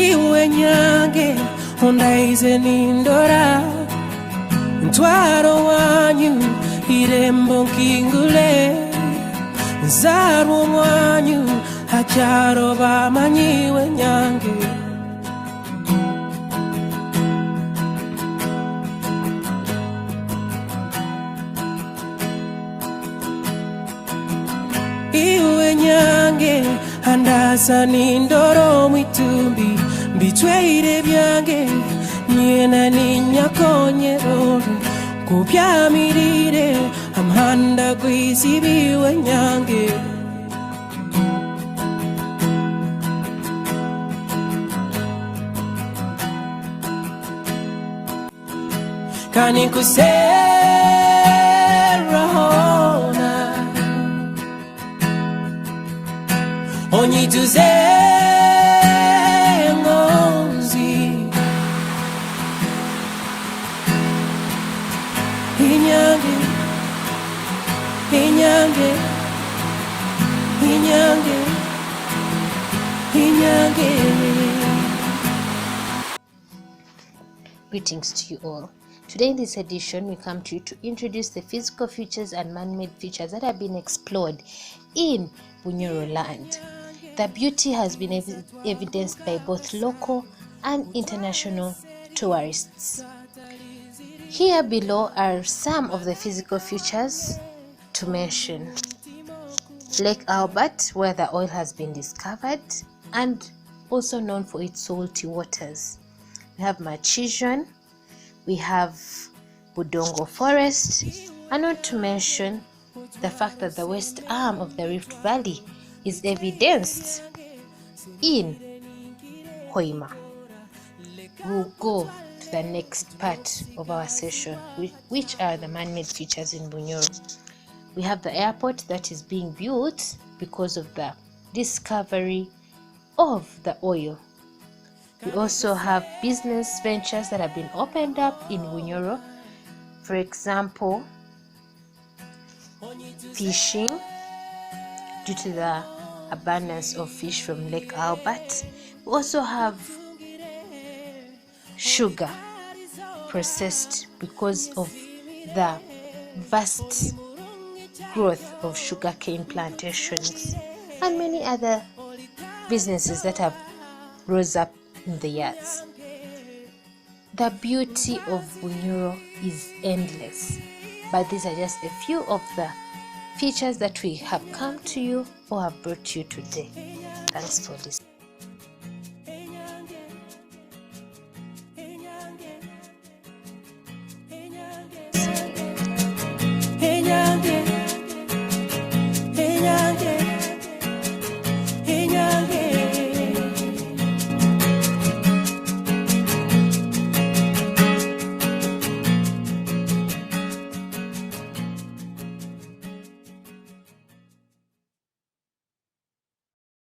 iwe nyange ondaize nindora ntwaro wanyu irembo nkingule nzarwo mwanyu hacharo bamanyiwe nyange iwe nyange andasa nindoro mwitumbi mbitweire byange nyena ninyakonyeroro kupyamirire amhanda kwisibiwe nyange kani kusera hona onyituze ngonzi inyange inyange inyange inyange. Greetings to you all. Today in this edition, we come to you to introduce the physical features and man-made features that have been explored in Bunyoro land. The beauty has been evidenced by both local and international tourists. Here below are some of the physical features to mention. Lake Albert, where the oil has been discovered and also known for its salty waters. We have Murchison, we have Budongo Forest, and not to mention the fact that the west arm of the Rift Valley is evidenced in Hoima. We'll go to the next part of our session, which are the man-made features in Bunyoro. We have the airport that is being built because of the discovery of the oil. We also have business ventures that have been opened up in Bunyoro. For example, fishing, due to the abundance of fish from Lake Albert. We also have sugar processed because of the vast growth of sugarcane plantations and many other businesses that have rose up in the years. The beauty of Bunyoro is endless, but these are just a few of the features that we have come to you or have brought you today. Thanks for listening.